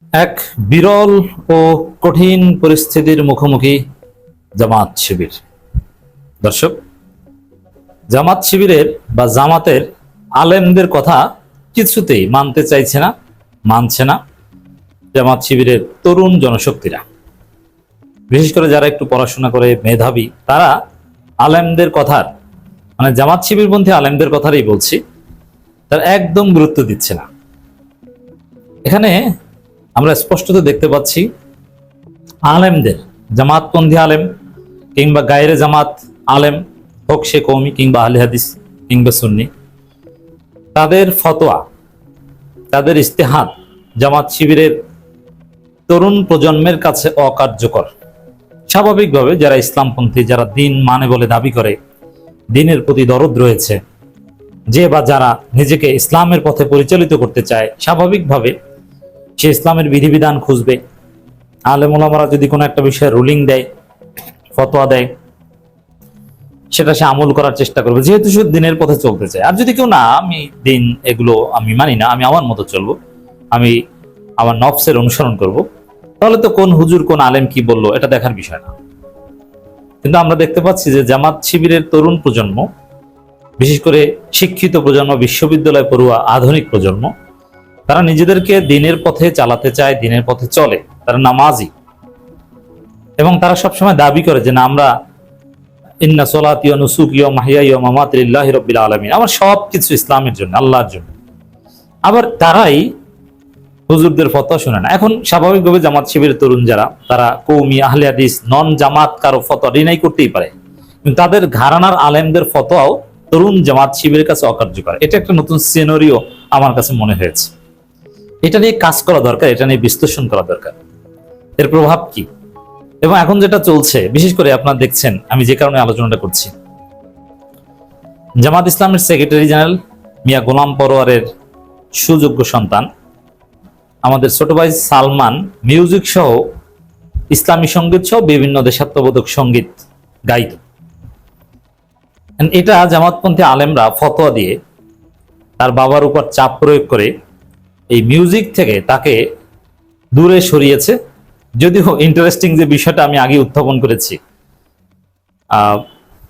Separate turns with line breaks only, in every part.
এক বিরল ও কঠিন পরিস্থিতির মুখোমুখি জামাত শিবির। দর্শক, জামাত শিবিরের বা জামাতের আলেমদের কথা কিছুতেই মানতে চাইছে না, মানছে না জামাত শিবিরের তরুণ জনশক্তিরা। বিশেষ করে যারা একটু পড়াশোনা করে মেধাবী, তারা আলেমদের কথার মানে জামাত শিবিরপন্থী আলেমদের কথারই বলছি, তারা একদম গুরুত্ব দিচ্ছে না। এখানে আমরা স্পষ্টত দেখতে পাচ্ছি আলেমদের, জামাতপন্থী আলেম কিংবা গায়রে জামাত আলেম হোক সে কওমি কিংবা আহলে হাদিস কিংবা সুন্নি, তাদের ফতোয়া, তাদের ইস্তেহাদ জামাত শিবিরের তরুণ প্রজন্মের কাছে অকার্যকর। স্বাভাবিকভাবে যারা ইসলামপন্থী, যারা দিন মানে বলে দাবি করে, দিনের প্রতি দরদ রয়েছে, যে বা যারা নিজেকে ইসলামের পথে পরিচালিত করতে চায়, স্বাভাবিকভাবে সে ইসলামের বিধিবিধান খুঁজবে। আলেম ওলামারা যদি কোনো একটা বিষয়ে রুলিং দেয়, ফতোয়া দেয়, সেটা সে আমল করার চেষ্টা করবে, যেহেতু সে দিনের পথে চলতে চায়। আর যদি কেউ না, আমি দিন এগুলো আমি মানি না, আমি আমার মতো চলবো, আমি আমার নফসের অনুসরণ করব, তাহলে তো কোন হুজুর কোন আলেম কি বললো এটা দেখার বিষয় না। কিন্তু আমরা দেখতে পাচ্ছি যে জামাত শিবিরের তরুণ প্রজন্ম, বিশেষ করে শিক্ষিত প্রজন্ম, বিশ্ববিদ্যালয় পড়ুয়া আধুনিক প্রজন্ম, তারা নিজেদেরকে দিনের পথে চালাতে চায়, দিনের পথে চলে, তারা নামাজি, এবং তারা সবসময় দাবি করে যে না, আমরা ইন্না সলাতি ওয়া নুসুকি ওয়া মাহইয়াই ওয়া মামাতি লিল্লাহি রাব্বিল আলামিন, আমার সবকিছু ইসলামের জন্য, আল্লাহর জন্য। আবার তারাই হুজুরদের ফতোয়া শুনে না। এখন স্বাভাবিকভাবে জামাত শিবিরের তরুণ যারা, তারা কওমি আহলে হাদিস নন জামাত কারো ফতোয়া ডিনাই করতেই পারে, কিন্তু তাদের ঘরানার আলেমদের ফতোয়াও তরুণ জামাত শিবিরের কাছে অকার্যকর। এটা একটা নতুন সিনারিও আমার কাছে মনে হয়েছে। এটা নিয়ে কাজ করা দরকার, এটা নিয়ে বিশ্লেষণ করা দরকার, এর প্রভাব কি। এবং এখন যেটা চলছে, বিশেষ করে আপনারা দেখছেন, আমি যে কারণে আলোচনাটা করছি, জামাত ইসলামের সেক্রেটারি জেনারেল মিয়া গোলাম পরোয়ারের সুযোগ্য সন্তান আমাদের ছোট ভাই সালমান মিউজিক সহ ইসলামী সঙ্গীত সহ বিভিন্ন দেশাত্মবোধক সঙ্গীত গাইত। এটা জামাতপন্থী আলেমরা ফতোয়া দিয়ে তার বাবার উপর চাপ প্রয়োগ করে এই মিউজিক থেকে তাকে দূরে সরিয়েছে। যদিও ইন্টারেস্টিং যে বিষয়টা আমি আগে উত্থাপন করেছি,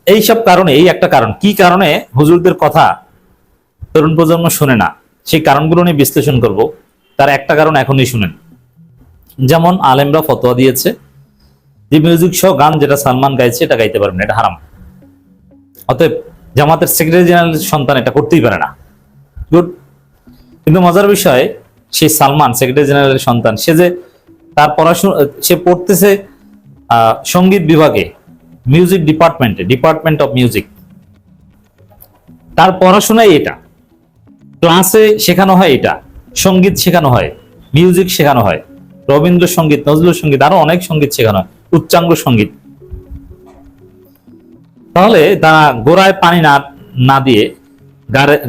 এইসব কারণে, এই একটা কারণ, কি কারণে হুজুরদের কথা তরুণ প্রজন্ম শুনে না, সেই কারণগুলো নিয়ে বিশ্লেষণ করব। তার একটা কারণ এখনই শুনেন। যেমন আলেমরা ফতোয়া দিয়েছে যে মিউজিক সহ গান যেটা সালমান গাইছে এটা গাইতে পারবেন, এটা হারাম। অতএব জামাতের সেক্রেটারি জেনারেলের সন্তান এটা করতেই পারে না। গুড। কিন্তু মজার বিষয়, সেই সালমান সেক্রেটারি জেনারেলের সন্তান, সে যে তার পড়াশোনা, সে পড়তেছে সঙ্গীত বিভাগে, মিউজিক ডিপার্টমেন্টে, ডিপার্টমেন্ট অফ মিউজিক। তার পড়াশোনায় এটা, ক্লাসে শেখানো হয়, এটা সঙ্গীত শেখানো হয়, মিউজিক শেখানো হয়, রবীন্দ্রসঙ্গীত, নজরুল সঙ্গীত, আরো অনেক সঙ্গীত শেখানো হয়, উচ্চাঙ্গ সঙ্গীত। তাহলে তারা গোড়ায় পানি না দিয়ে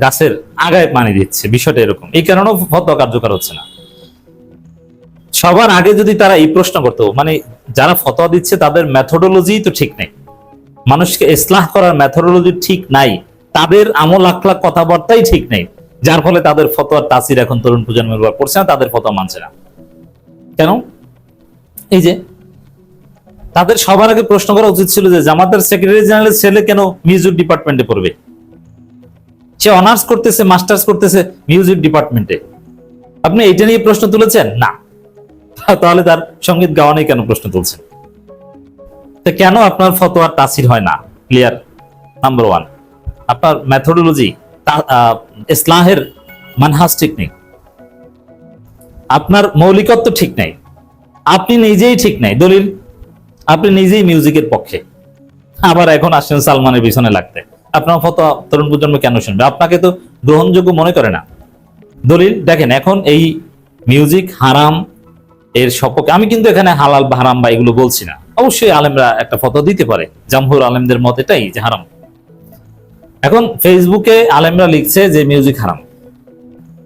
গাছের আগায় পানি দিচ্ছে, বিষয়টা এরকম। এই কারণেও ফতোয়া কার্যকর হচ্ছে না। সবার আগে যদি তারা এই প্রশ্ন করতো, মানে যারা ফতোয়া দিচ্ছে তাদের মেথোডোলজি তো ঠিক নেই, মানুষকে ইসলাহ করার মেথোডোলজি ঠিক নাই, তাদের আমল আখলাক কথাবার্তাই ঠিক নেই, যার ফলে তাদের ফতোয়ার তাসির এখন তরুণ প্রজন্মের উপর পড়ছে না, তাদের ফতোয়া মানছে না। কেন? এই যে তাদের সবার আগে প্রশ্ন করা উচিত ছিল যে জামাতের সেক্রেটারি জেনারেলের ছেলে কেন মিউজিক ডিপার্টমেন্টে পড়বে? সে অনার্স করতেছে, মাস্টার্স করতেছে মিউজিক ডিপার্টমেন্টে, আপনি এটা নিয়ে প্রশ্ন তুলেছেন না, তাহলে তার সঙ্গীত গাওয়া নিয়ে কেন প্রশ্ন তুলছেন? তো কেন আপনার ফতোয়ার তাসির হয় না? ক্লিয়ার। নাম্বার ওয়ান, আপনার মেথোডোলজি, ইসলাহের মানহাজ ঠিক নেই, আপনার মৌলিকত্ব ঠিক নাই, আপনি নিজেই ঠিক নাই। দলিল, আপনি নিজেই মিউজিকের পক্ষে, আবার এখন আসছেন সালমানের পিছনে লাগতে। আপনার ফতোয়া তরুণ প্রজন্ম কেন শুনবে? আপনাকে তো গ্রহণযোগ্য মনে করে না। দলিল দেখেন, এখন এই মিউজিক হারাম এর সপক্ষে, আমি কিন্তু এখানে হালাল বা হারাম বা এগুলো বলছি না। অবশ্যই আলেমরা একটা ফতোয়া দিতে পারে, জামহুর আলেমদের মত এটাই যে হারাম। এখন ফেসবুকে আলেমরা লিখছে যে মিউজিক হারাম,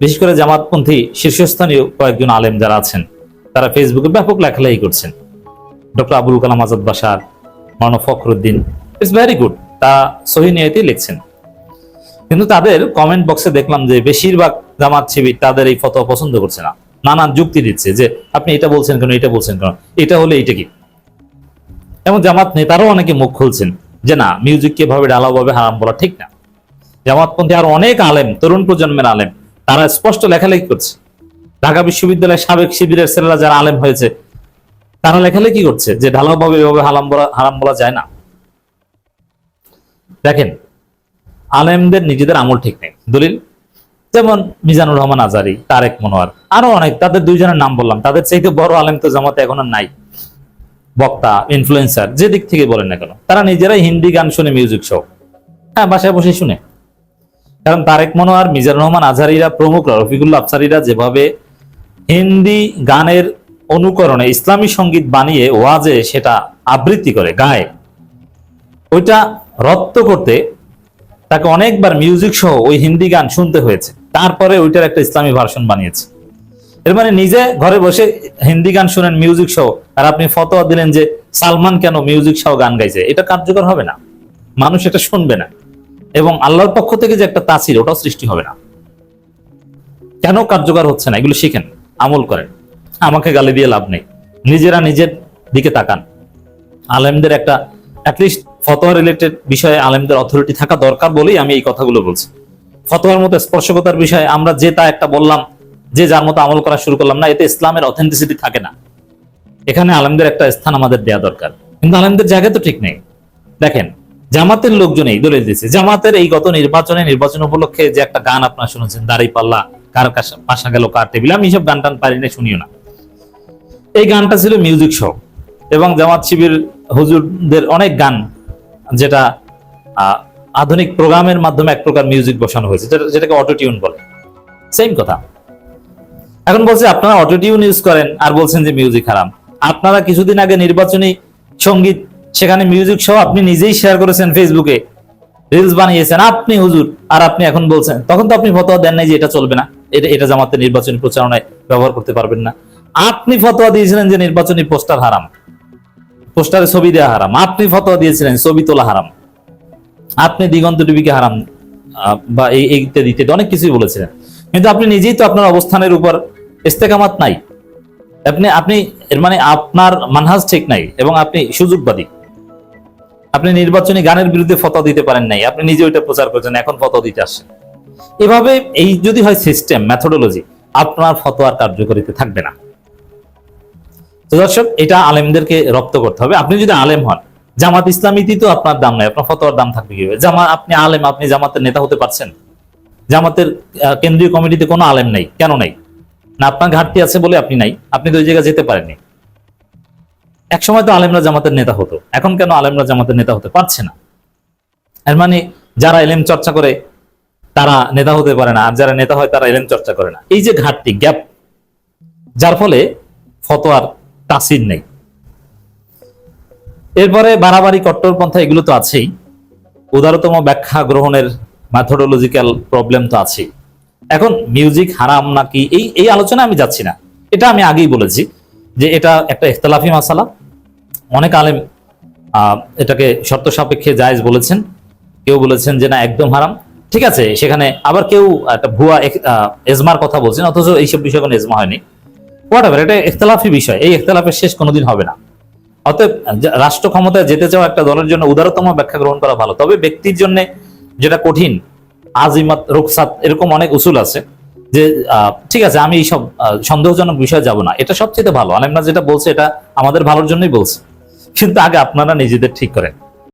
বিশেষ করে জামাতপন্থী শীর্ষস্থানীয় কয়েকজন আলেম যারা আছেন, তারা ফেসবুকে ব্যাপক লেখালেখি করছেন। Doctor Abul Kalam Azad Bashar, Maulana Fakhruddin, it's very good, তা সহি নিয়তেই লিখছেন। কিন্তু তাদের কমেন্ট বক্সে দেখলাম যে বেশিরভাগ জামাত শিবির তাদের এই ফতোয়া পছন্দ করছে না। নানান যুক্তি দিচ্ছে যে আপনি এটা বলছেন কেন, এটা বলছেন কেন, এটা হলে এটা কি। এবং জামাত নেতারাও অনেকে মুখ খুলছেন যে না, মিউজিককে এভাবে ঢালাওভাবে হারাম বলা ঠিক না। জামাতপন্থী আর অনেক আলেম, তরুণ প্রজন্মের আলেম, তারা স্পষ্ট লেখালেখি করছে। ঢাকা বিশ্ববিদ্যালয়ের সাবেক শিবিরের ছেলেরা যারা আলেম হয়েছে, তারা লেখালেখি করছে যে ঢালাওভাবে এভাবে হারাম বলা যায় না। দেখেন, আলেমদের নিজেদের আমল ঠিক নেই। দলিল যেমন মিজানুর রহমান আজারি, তারেক মনোয়ার, আরো অনেক, তাদের দুইজনের নাম বললাম, তাদের চাইতে বড় আলেম তো জামাতে এখন আর নাই। বক্তা, ইনফ্লুয়েন্সার, যে দিক থেকে বলেন না কেন, তারা নিজেরাই হিন্দি গান শুনে, মিউজিক সহ, হ্যাঁ, বাসায় বসে শুনে। কারণ তারেক মনোয়ার, মিজানুর রহমান আজহারিরা প্রমুখরা, রফিকুল্লাহ আফসারিরা যেভাবে হিন্দি গানের অনুকরণে ইসলামী সঙ্গীত বানিয়ে ওয়াজে সেটা আবৃত্তি করে গায়, ওইটা রপ্ত করতে তাকে অনেকবার মিউজিক সহ ওই হিন্দি গান শুনতে হয়েছে, তারপরে ওইটার একটা ইসলামী ভার্সন বানিয়েছে। এর মানে নিজে ঘরে বসে হিন্দি গান শুনেন মিউজিক সহ, আর আপনি ফতোয়া দিলেন যে সালমান কেন মিউজিক সহ গান গাইছে, এটা কার্যকর হবে না, মানুষ এটা শুনবে না, এবং আল্লাহর পক্ষ থেকে যে একটা তাসির, ওটাও সৃষ্টি হবে না। কেন কার্যকর হচ্ছে না, এগুলো শিখেন, আমল করেন, আমাকে গালি দিয়ে লাভ নেই। নিজেরা নিজের দিকে তাকান। আলেমদের একটা অ্যাটলিস্ট ফতোয়া রিলেটেড বিষয়ে আলেমদের অথরিটি থাকা দরকার বলেই আমি এই কথাগুলো বলছি। ফতোয়ার মতো স্পর্শকতার বিষয়ে আমরা যে তা একটা বললাম, যে যার মতো আমল করা শুরু করলাম না, এতে ইসলামের অথেন্টিসিটি থাকে না। এখানে আলেমদের একটা স্থান আমাদের দেয়া দরকার, কিন্তু আলেমদের জায়গা তো ঠিক নেই। দেখেন, জামাতের লোকজন এই দলিল দিচ্ছে, জামাতের এই গত নির্বাচন উপলক্ষে যে একটা গান আপনারা শুনেছেন, দাড়ি পাল্লা কার পাশা গেল কার টেবিল, আমি সব গান টান পারি না, শুনিও না। এই গানটা ছিল মিউজিক শো, এবং জামাত শিবির হুজুরদের অনেক গান যেটা আধুনিক প্রোগ্রামের মাধ্যমে এক প্রকার মিউজিক বসানো হয়েছে, যেটাকে অটোটিউন বলে, সেম কথা। এখন বলছে আপনারা অটোটিউন ইউজ করেন আর বলছেন যে মিউজিক হারাম। আপনারা কিছুদিন আগে নির্বাচনী সঙ্গীত, সেখানে মিউজিক সহ আপনি নিজেই শেয়ার করেছেন ফেসবুকে, রিলস বানিয়েছেন আপনি হুজুর, আর আপনি এখন বলছেন, তখন তো আপনি ফতোয়া দেন নাই যে এটা চলবে না, এটা জামাতের নির্বাচনী প্রচারণায় ব্যবহার করতে পারবেন না। আপনি ফতোয়া দিয়েছিলেন যে নির্বাচনী পোস্টার হারাম, পোস্টারে ছবি দেওয়া হারাম। আপনি ফতোয়া দিয়েছিলেন ছবি তোলা হারাম। আপনি দিগন্ত টিভিকে হারাম বা এই ইত্যাদি ইত্যাদি অনেক কিছুই বলেছিলেন, কিন্তু আপনি নিজেই তো আপনার অবস্থানের উপর ইস্তেকামাত নাই। আপনি এর মানে আপনার মানহাজ ঠিক নাই, এবং আপনি সুযোগবাদী। আপনি নির্বাচনী গানের বিরুদ্ধে ফতোয়া দিতে পারেন নাই, আপনি নিজে ওইটা প্রচার করছেন, এখন ফতোয়া দিতে আসছেন। এভাবে এই যদি হয় সিস্টেম, মেথোডোলজি, আপনার ফতোয়ার কার্যকারিতা থাকবে না। তো দর্শক, এটা আলেমদেরকে রপ্ত করতে হবে। আপনি যদি আলেম হন, জামাত ইসলামীতে তো আপনার দাম নাই, আপনার ফতোয়ার দাম থাকবে কিভাবে? আপনি আলেম, আপনি জামাতের নেতা হতে পারছেন? জামাতের কেন্দ্রীয় কমিটিতে কোনো আলেম নাই, কেন নাই? না আপনার ঘাটতি আছে বলে আপনি নাই? আপনি তো ওই জায়গায় যেতে পারেননি। এক সময় তো আলেমরা জামাতের নেতা হতো, এখন কেন আলেমরা জামাতের নেতা হতে পারছে না? এর মানে যারা এলেম চর্চা করে তারা নেতা হতে পারে না, আর যারা নেতা হয় তারা এলেম চর্চা করে না। এই যে ঘাটতি, গ্যাপ, যার ফলে ফতোয়ার তাসির নেই। এরপরে বাড়াবাড়ি, কট্টরপন্থা, এগুলো তো আছেই। উদারতম ব্যাখ্যা গ্রহণের ম্যাথোডোলজিক্যাল প্রবলেম তো আছেই। এখন মিউজিক হারাম নাকি এই আলোচনা আমি যাচ্ছি না, এটা আমি আগেই বলেছি যে এটা একটা ইখতিলাফি মাসালা। অনেক আলেম এটাকে শর্ত সাপেক্ষে জায়েজ বলেছেন, কেউ বলেছেন যে না একদম হারাম। ঠিক আছে, সেখানে আবার কেউ একটা ভুয়া এজমার কথা বলছেন, অথচ এইসব বিষয় কোনো এজমা হয়নি। হোয়াটএভার, এটা ইখতিলাফি বিষয়, এই ইখতিলাফের শেষ কোনোদিন হবে না। অতএব রাষ্ট্র ক্ষমতায় যেতে চাওয়া একটা দলের জন্য উদারতম ব্যাখ্যা গ্রহণ করা ভালো, তবে ব্যক্তির জন্য যেটা কঠিন, আজিমাত, রুকসাত, এরকম অনেক উসুল আছে যে ঠিক আছে আমি এইসব সন্দেহজনক বিষয়ে যাব না, এটা সবচেয়ে ভালো। আলেমরা যেটা বলছে এটা আমাদের ভালোর জন্যই বলছে, কিন্তু আগে আপনারা নিজেদের ঠিক করেন।